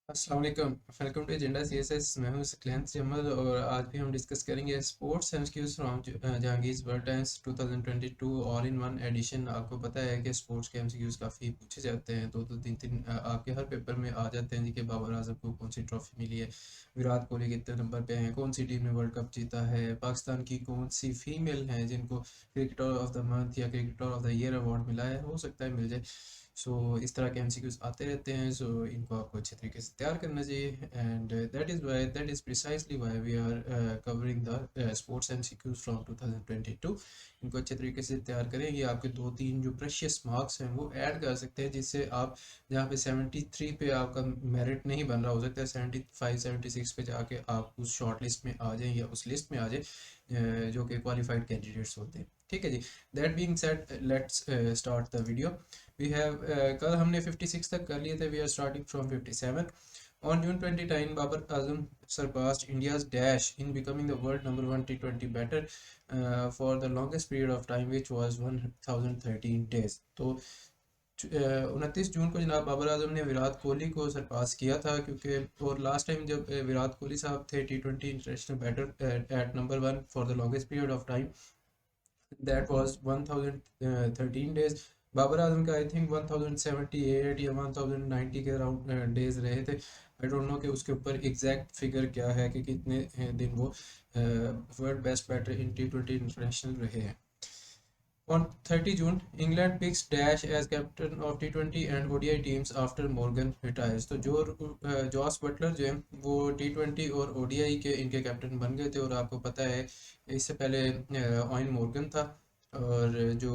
अस्सलाम वालेकुम, welcome to agenda CSS. मैं हूं सक्लेंस जमल और आज भी हम डिस्कस करेंगे sports MCQs from Jahangir world times 2022 all in one edition. आपको पता है कि स्पोर्ट्स के एमसीक्यूज काफ़ी पूछे जाते हैं, दो दो तीन तीन आपके हर पेपर में आ जाते हैं जी कि बाबर आजम को कौन सी ट्रॉफी मिली है, विराट कोहली कितने नंबर पे हैं, कौन सी टीम ने वर्ल्ड कप जीता है, पाकिस्तान की कौन सी फीमेल हैं जिनको क्रिकेटर ऑफ द मंथ या cricketer of the year award मिला है, हो सकता है मिल जाए। इस तरह के एमसीक्यूज आते रहते हैं, इनको आपको अच्छे तरीके से तैयार करना चाहिए। And that is precisely why we are covering the sports MCQs from 2022। इनको अच्छे तरीके से तैयार करें, ये आपके दो तीन जो प्रेशियस मार्क्स हैं वो ऐड कर सकते हैं, जिससे आप जहाँ पे 73 पे आपका मेरिट नहीं बन रहा, हो सकता है 75 76 पे जाके आप उस शॉर्ट लिस्ट में आ जाएं या उस लिस्ट में आ जाए जो कि क्वालिफाइड कैंडिडेट्स होते हैं। ठीक है जी। That being said, let's start the video. We have कल हमने 56 तक कर लिए थे, we are starting from 57। On June 29, Babar Azam surpassed India's dash in becoming the world number one T20 batter for the longest period of time, which was 1013 days. तो 29 जून को जनाब बाबर आजम ने विराट कोहली को सरपास किया था, क्योंकि और लास्ट टाइम जब विराट कोहली साहब थे T20 international batter at number one for the longest period of time, that was 1013 days. Babar Azam का आई थिंक 1078 या 1090 के अराउंड डेज रहे थे। आई डोंट नो कि उसके ऊपर एग्जैक्ट फिगर क्या है कि कितने दिन वो world best batter in T20 international रहे हैं। On 30 June, England picks Dash as captain of T20 and ODI teams after Morgan retires। तो जॉस बटलर जो हैं वो T20 और ODI के इनके कैप्टन बन गए थे, और आपको पता है इससे पहले ऑयन मॉर्गन था। और जो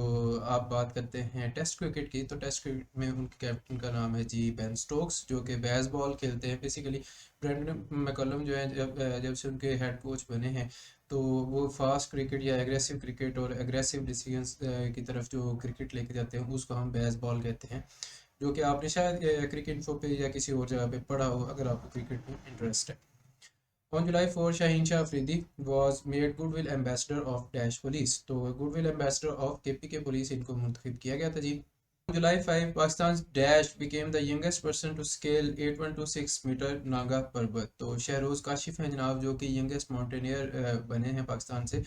आप बात करते हैं टेस्ट क्रिकेट की, तो टेस्ट क्रिकेट में उनके कैप्टन का नाम है जी बेन स्टोक्स, जो कि बेसबॉल खेलते हैं बेसिकली। ब्रेंडन मैकलम जो है जब से उनके हेड कोच बने हैं, तो वो फास्ट क्रिकेट या एग्रेसिव क्रिकेट और एग्रेसिव डिसीजंस की तरफ जो क्रिकेट लेके जाते हैं उसको हम बेसबॉल कहते हैं, जो कि आपने शायद क्रिकेट इन्फो पे या किसी और जगह पे पढ़ा हो अगर आपको क्रिकेट में इंटरेस्ट है। On July 4, Shaheen Shah Afridi was made Goodwill Ambassador of Dash Police। तो Goodwill Ambassador of KPK Police इनको मुंतखब किया गया था जी। On July 5, Pakistan's Dash became the youngest person to scale 8126 metre Nanga Parbat. तो शहरोज काशिफ हैं जनाब, जो कि यंगेस्ट माउंटेनियर बने हैं पाकिस्तान से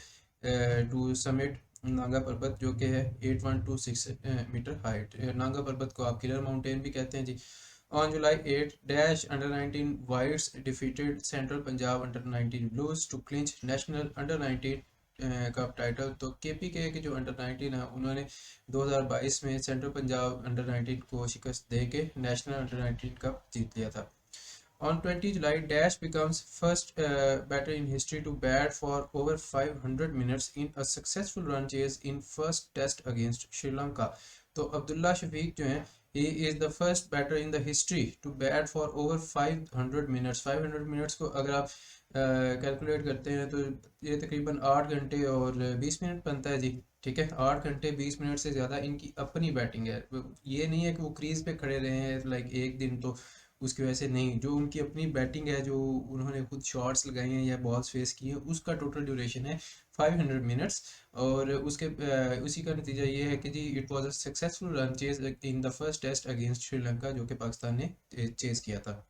टू समिट नागा पर्वत, जो कि है 8126 मीटर हाइट। नागा पर्वत को आप किलर माउंटेन भी कहते हैं जी। On July 8, Dash Under-19 Whites defeated Central Punjab Under-19 Blues to clinch National Under-19 cup title. तो केपीके के जो अंडर 19 है उन्होंने 2022 में सेंट्रल पंजाब अंडर 19 को शिकस्त दे के नेशनल अंडर 19 कप जीत लिया था। On 20 July, Dash becomes first batter in history to bat for over 500 minutes in a successful run chase in first test against Sri Lanka। तो अब्दुल्ला शफीक जो हैं, he is the first batter in the history to bat for over 500 minutes। 500 minutes को अगर आप calculate करते हैं तो ये तकरीबन 8 घंटे और 20 मिनट बनता है जी। ठीक है, 8 घंटे 20 मिनट से ज़्यादा इनकी अपनी बैटिंग है। ये नहीं है कि वो क्रीज पे खड़े रहे हैं लाइक एक दिन, तो उसकी वजह से नहीं, जो उनकी अपनी बैटिंग है, जो उन्होंने खुद शॉट्स लगाए हैं या बॉल्स फेस की हैं, उसका टोटल ड्यूरेशन है 500 मिनट्स। और उसी का नतीजा ये है कि जी it was a successful run chase in the first test against Sri Lanka, जो कि पाकिस्तान ने चेज किया था।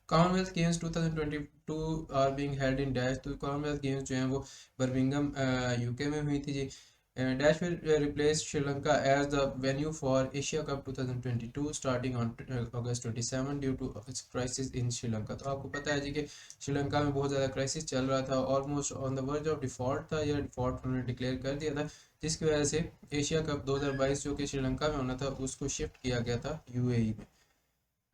Commonwealth Games 2022 are being held in dash. तो कॉमनवेल्थ गेम्स जो हैं वो बर्मिंघम यूके में हुई थी जी। Dash will replace Sri Lanka as the venue for Asia Cup 2022 starting on August 27 due to crisis in Sri Lanka. तो आपको पता है जी कि श्रीलंका में बहुत ज़्यादा क्राइसिस चल रहा था, almost on the verge of default था, या डिफॉल्ट उन्होंने डिक्लेयर कर दिया था, जिसकी वजह से एशिया कप 2022 जो कि श्रीलंका में होना था उसको शिफ्ट किया गया था यूएई में।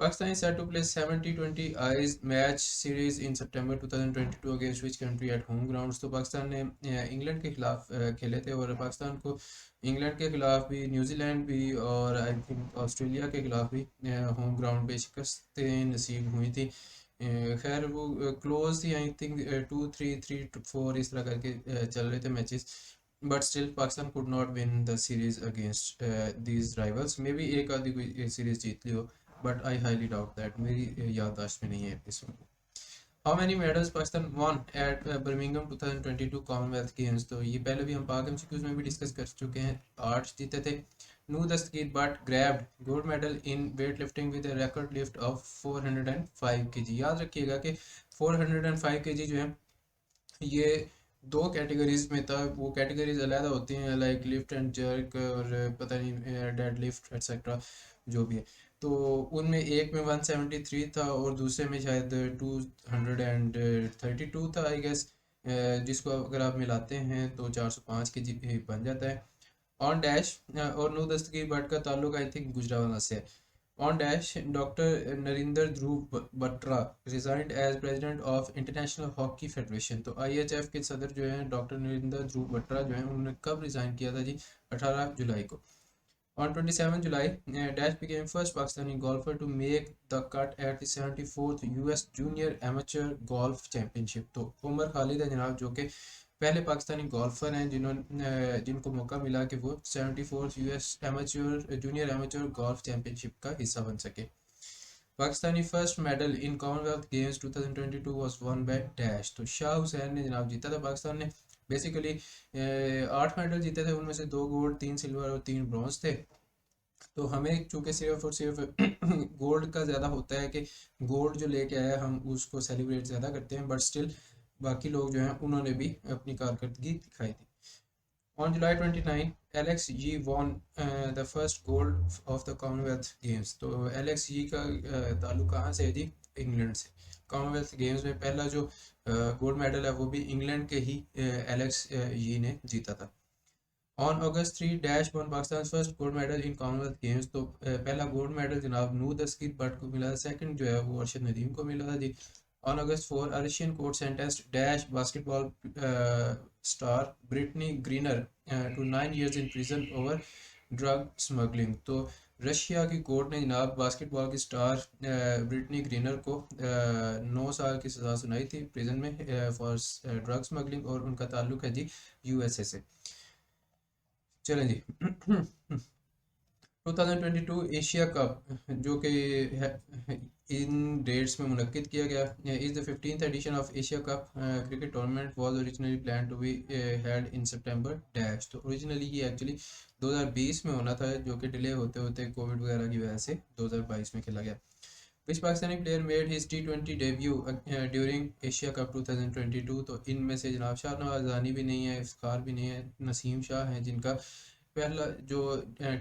Pakistan is set to play 70-20 I's match series in September 2022 against which country at home grounds। तो पाकिस्तान ने इंग्लैंड के खिलाफ खेले थे, और पाकिस्तान को इंग्लैंड के खिलाफ भी, न्यूजीलैंड भी और आई थिंक ऑस्ट्रेलिया के खिलाफ भी होम ग्राउंड पे शिकस्तें नसीब हुई थी। खैर वो क्लोज थी, आई थिंक 2-3 3-4 इस तरह करके चल रहे थे matches, but still Pakistan could not win the series against these rivals. May be एक आधी कोई सीरीज जीत ली हो, but I highly doubt that, मेरी याददाश्त में नहीं है इस वक्त। How many medals Pakistan won at Birmingham 2022 commonwealth games. तो ये पहले भी हम पाक एमसीक्यूज में भी डिस्कस कर चुके हैं, 8 जीते थे। Nooh Dastagir Butt grabbed gold medal in weightlifting with a record lift of 405 kg। याद रखिएगा कि 405 kg जो है ये दो कैटेगरीज में था। वो कैटेगरीज अलग होती हैं, लाइक लिफ्ट एंड जर्क और पता नहीं डेड लिफ्ट एक्सेट्रा जो भी है। तो उनमें एक में 173 था और दूसरे में शायद 232 था आई गेस, जिसको अगर आप मिलाते हैं तो 405 के जी बन जाता है। ऑन डैश और नू दस्तगीर भट्ट का ताल्लुक आई थिंक गुजरावाला से है। On dash, doctor Narinder Dhruv Batra resigned as president of international hockey federation. तो आईएचएफ के सदर जो हैं डॉक्टर नरिंदर ध्रुव बत्रा जो हैं उन्होंने कब रिजाइन किया था जी? 18 जुलाई को। On 27 July, Dash became first Pakistani golfer to make the cut at the 74th US Junior Amateur Golf Championship। तो उमर खालिद है जनाब जो कि पहले पाकिस्तानी गोल्फर हैं जिनको मौका मिला कि वो 74th US amateur junior amateur golf championship का हिस्सा बन सके। Pakistani first medal in Commonwealth Games 2022 was one by dash. तो शाह हुसैन ने जनाब जीता था पाकिस्तान ने। बेसिकली 8 मेडल जीते थे, उनमें से 2 गोल्ड 3 सिल्वर और 3 ब्रॉन्ज थे। तो हमें चूंकि सिर्फ और सिर्फ गोल्ड का ज़्यादा होता है कि गोल्ड जो लेके आया हम उसको सेलिब्रेट ज़्यादा करते हैं, बट स्टिल बाकी लोग जो हैं उन्होंने भी अपनी कारकर्दगी दिखाई थी। On July 29, Alex Yee won the first gold of the Commonwealth Games। तो एलेक्स यी का ताल्लुक कहाँ से है जी? इंग्लैंड से। कॉमनवेल्थ गेम्स में पहला जो गोल्ड मेडल है वो भी इंग्लैंड के ही एलेक्स यी ने जीता था। On August 3 dash one Pakistan first gold medal in Commonwealth games. तो पहला गोल्ड मेडल जनाब नूर दस्तगीर भट्ट को मिला था, सेकंड जो है वो अरशद नदीम को मिला था जी। On August 4 Russian court sentenced dash basketball star Brittney Griner to 9 years in prison over drug smuggling. तो रशिया की कोर्ट ने जनाब बास्केटबॉल की स्टार ब्रिटनी ग्रीनर को 9 साल की सज़ा सुनाई थी प्रिजन में फॉर ड्रग स्मगलिंग, और उनका ताल्लुक है जी यूएसए से। चलें जी 2022 एशिया कप जो कि इन डेट्स में मुनक्किद किया गया is the 15th edition of Asia cup cricket tournament was originally plan to be held in सितंबर डैश। तो ओरिजिनली ये एक्चुअली 2020 में होना था, जो कि डिले होते होते कोविड वगैरह की वजह से 2022 में खेला गया। Which Pakistani player made his T20 debut during Asia Cup 2022। तो इनमें से जनाब शाहनवाज अज़ानी भी नहीं है, इफ्तिखार भी नहीं है, नसीम शाह हैं जिनका पहला जो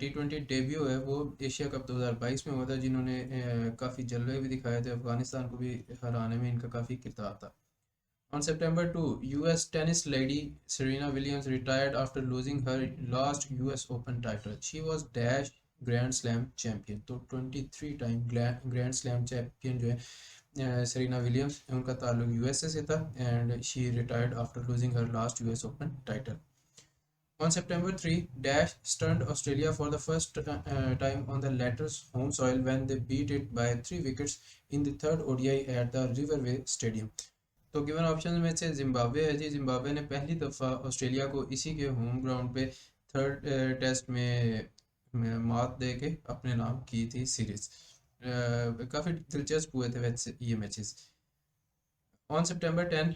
T20 डेब्यू है वो एशिया कप 2022 में हुआ था, जिन्होंने काफ़ी जलवे भी दिखाए थे, अफगानिस्तान को भी हराने में इनका काफ़ी किरदार था। On September 2, US tennis lady Serena Williams retired after losing her last US Open title। She was dash Grand Slam champion। तो 23 टाइम ग्रैंड स्लैम चैंपियन जो है सेरेना विलियम्स, उनका ताल्लुक यूएसए से था and she retired after losing her last US open title. On September 3, Dash stunned Australia for the first time on the latter's home soil when they beat it by 3 wickets in the third ODI at the Riverway Stadium। तो given option में से Zimbabwe है जी। Zimbabwe ने पहली दफ़ा Australia को इसी के होम ग्राउंड पे थर्ड टेस्ट में मात दे के अपने नाम की थी सीरीज़। काफ़ी दिलचस्प हुए थे वैसे ये matches. On September 10,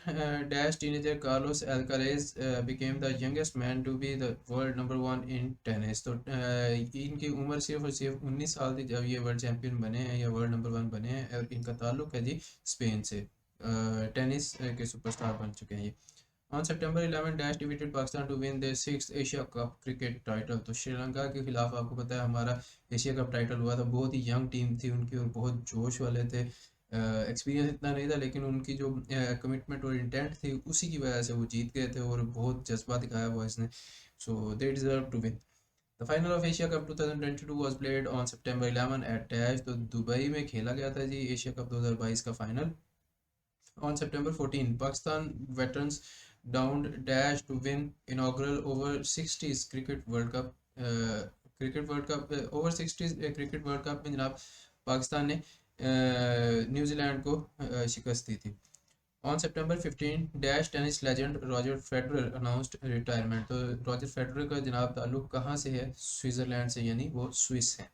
Dash teenager Carlos Alcaraz became the youngest man to be the world number 1 in tennis। तो इनकी उम्र सिर्फ और सिर्फ 19 साल थी जब ये वर्ल्ड चैंपियन बने हैं या वर्ल्ड नंबर 1 बने हैं, और इनका ताल्लुक है जी स्पेन से। टेनिस के सुपरस्टार बन चुके हैं ये। On September 11, Dash defeated Pakistan to win their 6th Asia Cup cricket title। तो श्रीलंका के खिलाफ आपको पता है हमारा एशिया कप टाइटल हुआ था। बहुत ही यंग टीम थी उनकी और बहुत जोश वाले थे, एक्सपीरियंस इतना नहीं था, लेकिन उनकी जो कमिटमेंट और इंटेंट थी उसी की वजह से वो जीत गए थे और बहुत जज्बा दिखाया बॉयज़ ने। So they deserve to win. The final of Asia Cup 2022 was played on September 11 at dash. तो दुबई में खेला गया था जी एशिया कप 2022 का final. On September 14, Pakistan veterans downed dash to win inaugural over 60s cricket World Cup over 60s cricket World Cup में जनाब पाकिस्तान ने न्यूजीलैंड को शिकस्त दी थी। On September 15, dash tennis legend Roger Federer announced retirement. तो Roger Federer का जनाब ताल्लुक कहाँ से है? स्विट्ज़रलैंड से, यानी वो स्विस हैं।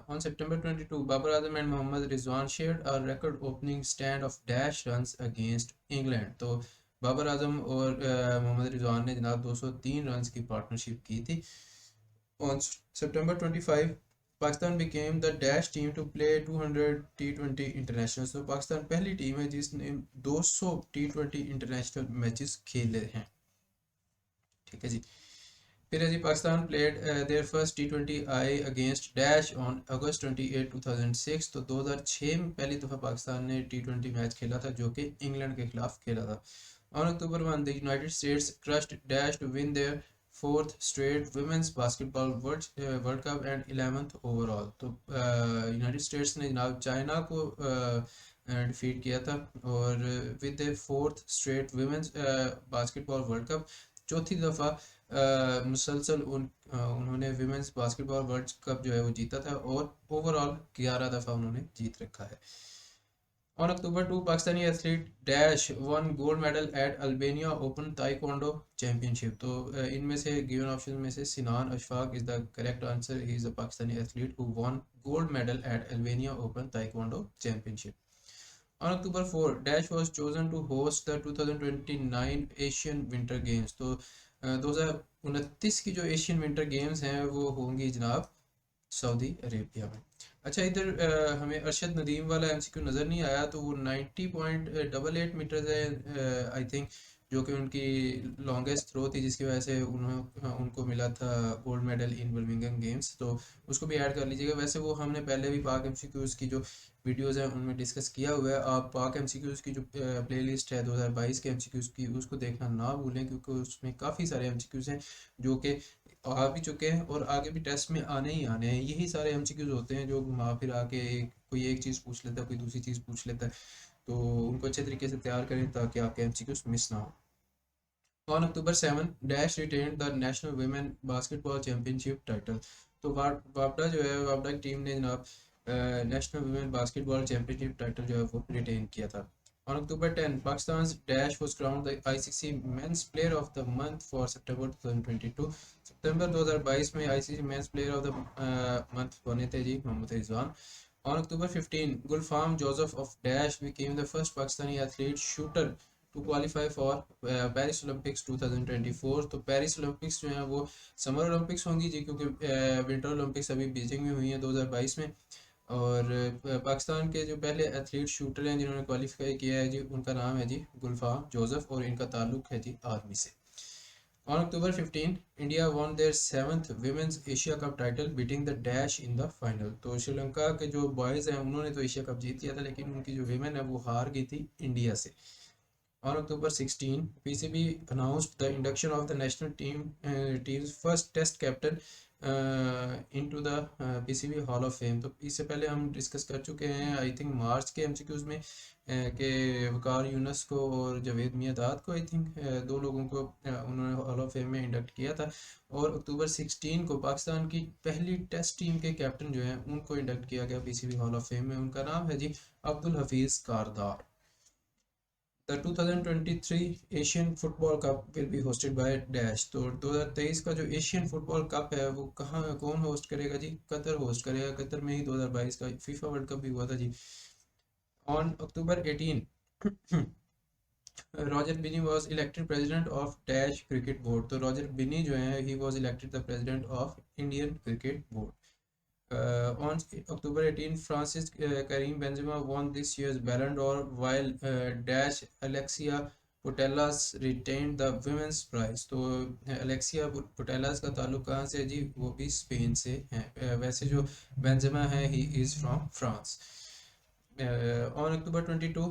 On September 22, Babar Azam and Mohammad Rizwan shared a record-opening stand of dash runs against England। तो बाबर आजम और मोहम्मद रिजवान ने जनाब 203 रन्स की पार्टनरशिप की थी On September 25, Pakistan became the dash team to play 200 T20 internationals। तो पाकिस्तान पहली टीम है जिसने 200 T20 इंटरनेशनल मैचेस खेले हैं। ठीक है जी। फिर है जी, Pakistan played their first T20 I against dash on August 28 2006। तो 2006 में पहली दफ़ा पाकिस्तान ने T20 मैच खेला था जो कि इंग्लैंड के खिलाफ खेला था। On October 1, the United States crushed Dash to win their fourth straight women's basketball World Cup and 11th overall। तो यूनाइटेड स्टेट्स ने जनाब चाइना को डिफीट किया था और with the fourth straight women's basketball world cup, चौथी दफ़ा मुसलसल उन्होंने विमेंस बास्केटबॉल वर्ल्ड कप जो है वो जीता था और ओवरऑल 11 दफ़ा उन्होंने जीत रखा है। On October 2, Pakistani athlete Dash won gold medal at Albania Open Taekwondo Championship। तो इनमें से गिवन ऑप्शन में से Sinan Ashfaq is the correct answer. He is a Pakistani athlete who won gold medal at Albania Open Taekwondo Championship। On October 4, Dash was chosen to host the 2029 Asian Winter Games। तो 2029 की जो Asian winter games हैं वो होंगी जनाब Saudi Arabia में। अच्छा, इधर हमें अरशद नदीम वाला एमसीक्यू नज़र नहीं आया, तो वो 90.88 मीटर है आई थिंक, जो कि उनकी लॉन्गेस्ट थ्रो थी जिसकी वजह से उनको मिला था गोल्ड मेडल इन बर्मिंघम गेम्स। तो उसको भी ऐड कर लीजिएगा। वैसे वो हमने पहले भी पाक एमसीक्यूज़ की जो वीडियोस हैं उनमें डिस्कस किया हुआ है। आप पाक एमसीक्यूज़ की जो प्लेलिस्ट है 2022 के एमसीक्यूज़ की, उसको देखना ना भूलें क्योंकि उसमें काफ़ी सारे एमसीक्यूज़ हैं जो कि आ भी चुके हैं और आगे भी टेस्ट में आने ही आने हैं। यही सारे एमसीक्यूज होते हैं जो घुमा फिर आके कोई एक चीज़ पूछ लेता है, कोई दूसरी चीज़ पूछ लेता है। तो उनको अच्छे तरीके से तैयार करें ताकि आपके एमसीक्यूज मिस ना हो। On October 7, Dash retained the National Women Basketball Championship title। तो वापडा जो है, वापडा की टीम ने जनाब national women basketball championship title जो है वो रिटेन किया था। On October 10, Pakistan's Dash was crowned the ICC Men's Player of the Month for September 2022। सितंबर 2022 में ICC Men's Player of the Month बने थे जी Mohammad Rizwan. On October 15, Gulfam Joseph of Dash became the first Pakistani athlete shooter to qualify for Paris Olympics 2024। तो Paris Olympics जो है वो summer Olympics होंगी जी, क्योंकि winter Olympics अभी बीजिंग में हुई हैं 2022 में। और पाकिस्तान के जो पहले एथलीट शूटर हैं जिन्होंने क्वालिफाई किया है जी, उनका नाम है जी गुलफाम जोसेफ और इनका ताल्लुक है जी आर्मी से। On October 15, India won their 7th Women's Asia Cup title beating the Dash in the final। तो श्रीलंका के जो बॉयज़ हैं उन्होंने तो एशिया कप जीत लिया था, लेकिन उनकी जो विमेन है वो हार गई थी इंडिया से। On October 16, PCB announced the induction of the national team's first test captain into the PCB Hall of Fame। तो इससे पहले हम डिस्कस कर चुके हैं आई थिंक मार्च के एमसीक्यूज में कि वकार यूनस को और जावेद मियादाद को आई थिंक दो लोगों को उन्होंने हॉल ऑफ फेम में इंडक्ट किया था। और अक्टूबर 16 को पाकिस्तान की पहली टेस्ट टीम के कैप्टन जो हैं उनको इंडक्ट किया गया पीसीबी हॉल ऑफ फेम में। उनका नाम है जी अब्दुल हफीज़ कारदार। The 2023 Asian football cup will be hosted by dash. तो 2023 का जो एशियन फुटबॉल कप है वो कहाँ कौन होस्ट करेगा जी? कतर होस्ट करेगा। कतर में ही 2022 का फीफा वर्ल्ड कप भी हुआ था जी। On October 18, Roger Binny was elected president of dash cricket board. तो रॉजर बिनी जो है he was elected the president of Indian cricket board. On October 18, Francis Karim Benzema won this year's Ballon d'Or while Dash Alexia Putellas retained the women's prize। तो Alexia पुटेलास का ताल्लुक कहाँ से है जी? वो भी स्पेन से हैं। वैसे जो बेंजेमा है he is from France. On October 22,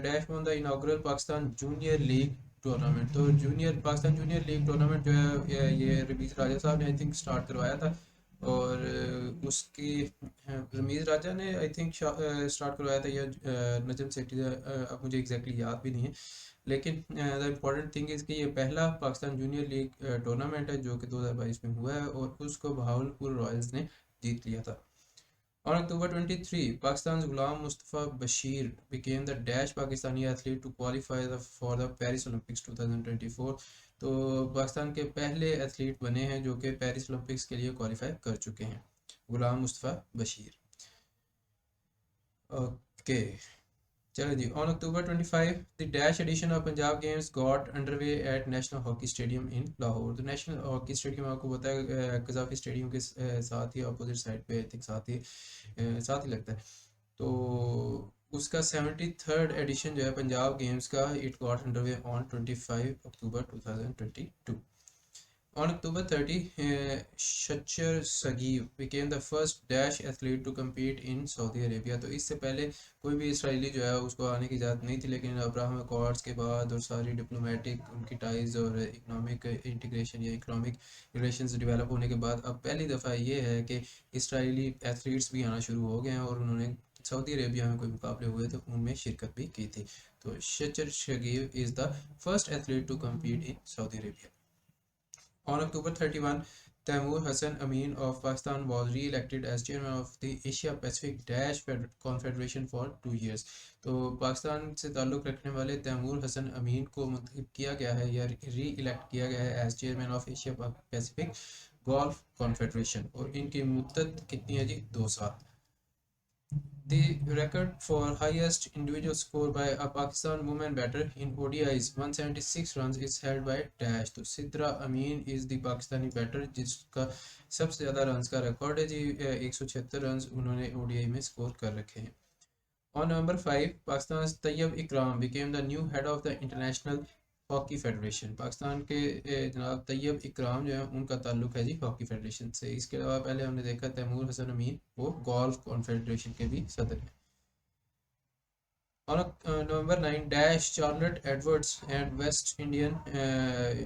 Dash won the inaugural Pakistan Junior League tournament. तो पाकिस्तान जूनियर लीग टूर्नामेंट जो है ये रमीज़ राजा साहब ने आई थिंक स्टार्ट करवाया था। और उसकी रमीज़ राजा ने आई थिंक स्टार्ट करवाया था या नजम सेठी, अब मुझे एग्जैक्टली याद भी नहीं है। लेकिन द इम्पॉर्टेंट थिंग इज़ कि ये पहला पाकिस्तान जूनियर लीग टूर्नामेंट है जो कि 2022 में हुआ है और उसको बहावलपुर रॉयल्स ने जीत लिया था। On October 23, Pakistan's Ghulam Mustafa Bashir became the Dash Pakistani athlete to qualify for the Paris Olympics 2024। तो पाकिस्तान के पहले एथलीट बने हैं जो कि पेरिस ओलंपिक्स के लिए क्वालिफाई कर चुके हैं, गुलाम मुस्तफ़ा बशीर। ओके, चलो जी, on October 25 the dash edition of Punjab Games got underway at national hockey stadium in Lahore. तो नेशनल हॉकी स्टेडियम आपको पता है कजाफी स्टेडियम के साथ ही अपोजिट साइड पे, आई थिंक साथ ही लगता है। तो उसका 73rd एडिशन जो है पंजाब गेम्स का, it got underway on 25 October 2022। On October 30, Shachar Sagir became the first dash athlete to compete in Saudi Arabia। तो इससे पहले कोई भी इसराइली जो है उसको आने की इजाज़त नहीं थी, लेकिन अब्राहम अकॉर्ड्स के बाद और सारी डिप्लोमेटिक उनकी टाइज और इकोनॉमिक इंटीग्रेशन या इकोनॉमिक रिलेशंस डेवलप होने के बाद अब पहली दफ़ा ये है कि इसराइली एथलीट्स भी आना शुरू हो गए हैं, और उन्होंने सऊदी अरेबिया में कोई मुकाबले हुए तो उनमें शिरकत भी की थी। तो शचर शगीर is the first athlete to compete in Saudi Arabia। On October 31, Taimur Hassan Amin of Pakistan was re-elected as chairman of the Asia Pacific Dash Confederation for 2 years। तो पाकिस्तान से ताल्लुक़ रखने वाले तैमूर हसन अमीन को मुंतखब किया गया है या री इलेक्ट किया गया है as chairman of Asia Pacific golf confederation, और इनकी मुद्दत कितनी है जी, 2 साल। The record for highest individual score by a Pakistan woman batter in ODIs 176 runs is held by Dash। तो सिद्रा अमीन इज़ द पाकिस्तानी बैटर जिसका सबसे ज़्यादा रन्स का रिकॉर्ड है जी, 176 रन्स उन्होंने ओडीआई में स्कोर कर रखे हैं। On November 5, Pakistan's Tayyab Ikram became the new head of the International hockey federation. Pakistan के जनाब तैयब इकराम जो है उनका ताल्लुक है जी हॉकी फेडरेशन से। इसके अलावा पहले हमने देखा तैमूर हसन अमीन, वो गोल्फ कॉन्फेडरेशन के भी सदर हैं। On November 9, Dash, Charlotte Edwards and West Indian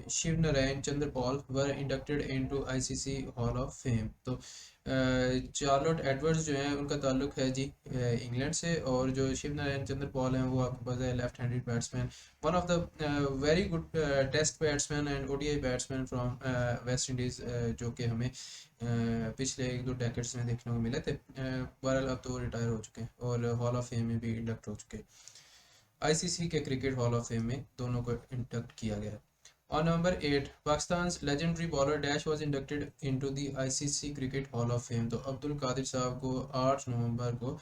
Shiv Narayan Chanderpaul were inducted into ICC Hall of Fame। तो चार्लोट एडवर्ड्स जो हैं उनका ताल्लुक है जी इंग्लैंड से, और जो शिव नारायण चंद्र पॉल हैं वो आपके पास है left handed batsman, one of the very good test batsman and ODI batsman from West Indies, जो कि हमें पिछले 1-2 डेकेड्स में देखने को मिले थे। बहरहाल अब तो वो रिटायर हो चुके हैं और हॉल ऑफ फेम में भी इंडक्ट हो चुके हैं। आईसीसी के क्रिकेट हॉल ऑफ फेम में दोनों को इंडक्ट किया गया है। On November 8, Pakistan's legendary bowler Dash was inducted into the ICC Cricket Hall of Fame। तो अब्दुल कादिर साहब को 8 नवंबर को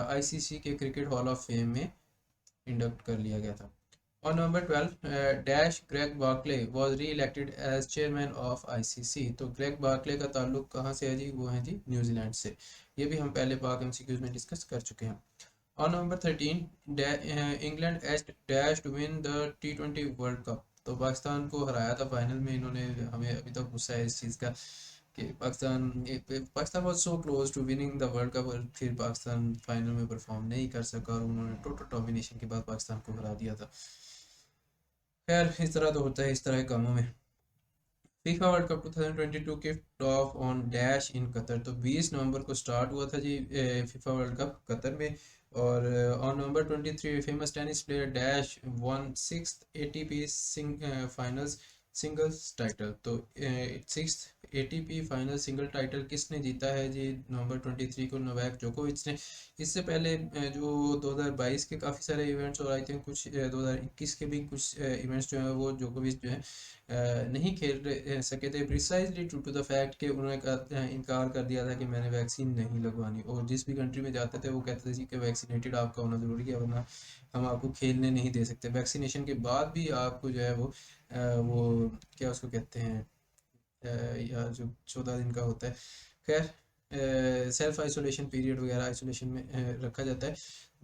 आईसीसी के क्रिकेट हॉल ऑफ फेम में इंडक्ट कर लिया गया था। On November 12, Dash Greg Barclay was re-elected as chairman of ICC। तो ग्रेग बार्कले का ताल्लुक कहाँ से है जी, वो है जी न्यूजीलैंड से। ये भी हम पहले पाक एमसीक्यूज में डिस्कस कर चुके हैं। On November 13, England edged Dash to win the T20 World Cup। तो पाकिस्तान को हराया था फाइनल में इन्होंने। हमें अभी तक गुस्सा है इस चीज़ का कि Pakistan was so close to winning the world cup, और फिर पाकिस्तान फाइनल में परफॉर्म नहीं कर सका और उन्होंने टोटल डोमिनेशन के बाद पाकिस्तान को हरा दिया था। खैर इस तरह तो होता है इस तरह के कामों में। FIFA World Cup 2022 kicked of on dash in Qatar. तो 20 नवंबर को स्टार्ट हुआ था जी फीफा वर्ल्ड कप कतर में, और on November 23 famous tennis player dash one 6th ATP finals singles title. तो 6th ATP final single title किसने जीता है जी, नवंबर 23 को नोवाक जोकोविच ने। इससे पहले जो 2022 के काफ़ी सारे इवेंट्स और आई थिंक कुछ 2021 के भी कुछ इवेंट्स जो हैं वो जोकोविच जो है नहीं खेल सके थे, precisely to to the fact कि उन्होंने इनकार कर दिया था कि मैंने वैक्सीन नहीं लगवानी, और जिस भी कंट्री में जाते थे वो कहते थे कि वैक्सीनेटेड आपका होना ज़रूरी है वरना हम आपको खेलने नहीं दे सकते। वैक्सीनेशन के बाद भी आपको जो है वो क्या उसको कहते हैं या जो 14 दिन का होता है, खैर सेल्फ आइसोलेशन पीरियड वगैरह आइसोलेशन में रखा जाता है,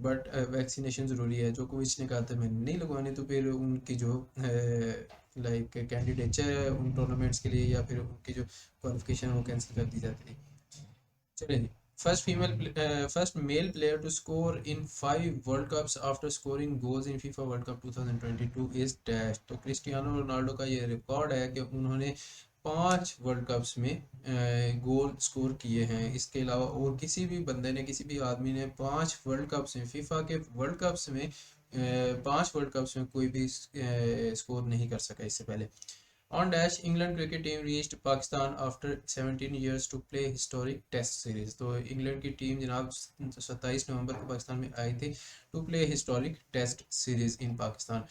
बट वैक्सीनेशन ज़रूरी है। जोकोविच ने कहा था मैंने नहीं लगवानी, तो फिर उनकी जो लाइक कैंडिडेचर है उन टूर्नामेंट्स के लिए या फिर उनकी जो क्वालिफिकेशन वो कैंसिल कर दी जाती थी। चलिए जी, first male player to score in 5 World Cups after scoring goals in FIFA World Cup 2022 is dash. तो क्रिस्टियानो रोनाल्डो का ये रिकॉर्ड है कि उन्होंने 5 वर्ल्ड कप्स में गोल स्कोर किए हैं। इसके अलावा और किसी भी बंदे ने, किसी भी आदमी ने 5 वर्ल्ड कप्स में, फीफा के वर्ल्ड कप्स में 5 वर्ल्ड कप्स में कोई भी स्कोर नहीं कर सका इससे पहले। On dash, England cricket team reached Pakistan after 17 years to play historic test series। तो इंग्लैंड की टीम जनाब 27 नवंबर को पाकिस्तान में आई थी to play historic test series in Pakistan.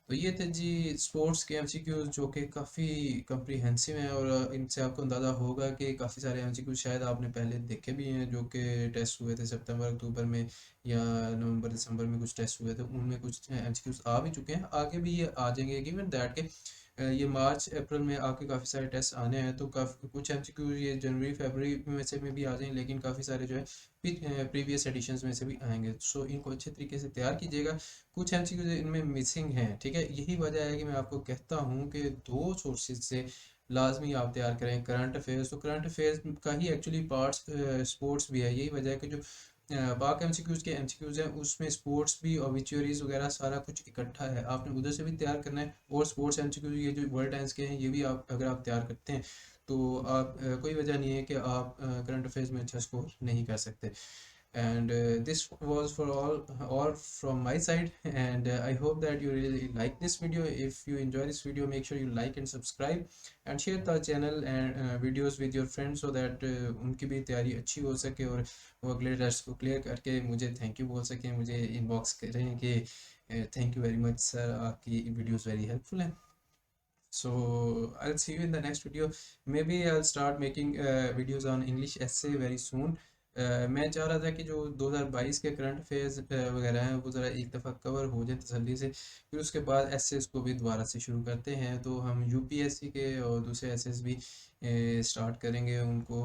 तो ये थे जी स्पोर्ट्स के एमसीक्यूज जो कि काफ़ी कम्प्रीहेंसिव हैं, और इनसे आपको अंदाज़ा होगा कि काफ़ी सारे एमसीक्यूज शायद आपने पहले देखे भी हैं जो कि टेस्ट हुए थे सितंबर अक्टूबर में या नवंबर दिसंबर में कुछ टेस्ट हुए थे, उनमें कुछ एमसीक्यूज आ भी चुके हैं, आगे भी ये आ जाएंगे। गिवन दैट के ये मार्च अप्रैल में आपके काफ़ी सारे टेस्ट आने हैं, तो काफ़ी कुछ एमसीक्यूज ये जनवरी फरवरी में से में भी आ जाएंगे, लेकिन काफ़ी सारे जो है प्रीवियस एडिशंस में से भी आएंगे। सो इनको अच्छे तरीके से तैयार कीजिएगा। कुछ एमसीक्यूज इनमें मिसिंग हैं, ठीक है। यही वजह है कि मैं आपको कहता हूँ कि दो सोर्सेज से लाजमी आप तैयार करें करंट अफेयर्स। तो करंट अफेयर्स का ही एक्चुअली पार्ट्स स्पोर्ट्स भी है। यही वजह है कि जो बाकी एमसीक्यूज के एमसीक्यूज हैं उसमें स्पोर्ट्स भी, ऑबिचुअरीज वगैरह सारा कुछ इकट्ठा है, आपने उधर से भी तैयार करना है। और स्पोर्ट्स एमसीक्यूज ये जो वर्ल्ड टाइम्स के हैं ये भी आप अगर आप तैयार करते हैं तो आप कोई वजह नहीं है कि आप करंट अफेयर्स में अच्छा स्कोर नहीं कर सकते। And this was for all from my side, and I hope that you really like this video. If you enjoy this video, make sure you like and subscribe and share the channel and videos with your friends so that उनकी भी तैयारी अच्छी हो सके और वो अगले test को क्लियर करके मुझे थैंक यू बोल सकें, मुझे इनबॉक्स करें कि thank you very much sir, आपकी वीडियोस वेरी हेल्पफुल हैं। So I'll see you in the next video. Maybe I'll start making videos on English essay very soon. मैं चाह रहा था कि जो 2022 के करंट अफेयर्स वगैरह हैं वो ज़रा एक दफ़ा कवर हो जाए तसल्ली से, फिर उसके बाद एसेस को भी दोबारा से शुरू करते हैं। तो हम यूपीएससी के और दूसरे एसेस भी स्टार्ट करेंगे, उनको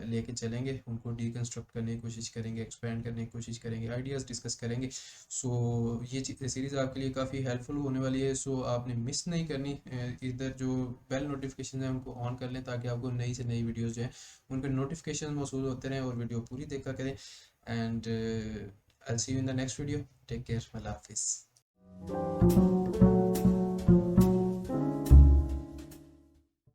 लेके चलेंगे, उनको डीकंस्ट्रक्ट करने की कोशिश करेंगे, एक्सपेंड करने की कोशिश करेंगे, आइडियाज़ डिस्कस करेंगे। सो ये सीरीज़ आपके लिए काफ़ी हेल्पफुल होने वाली है। सो आपने मिस नहीं करनी, इधर जो बेल नोटिफिकेशन है उनको ऑन कर लें ताकि आपको नई से नई वीडियोज़ जो हैं उनके नोटिफिकेशन मौसूल होते रहें और वीडियो पूरी देखा करें। And I see you in the next video. Take care, अल्लाह हाफिज़।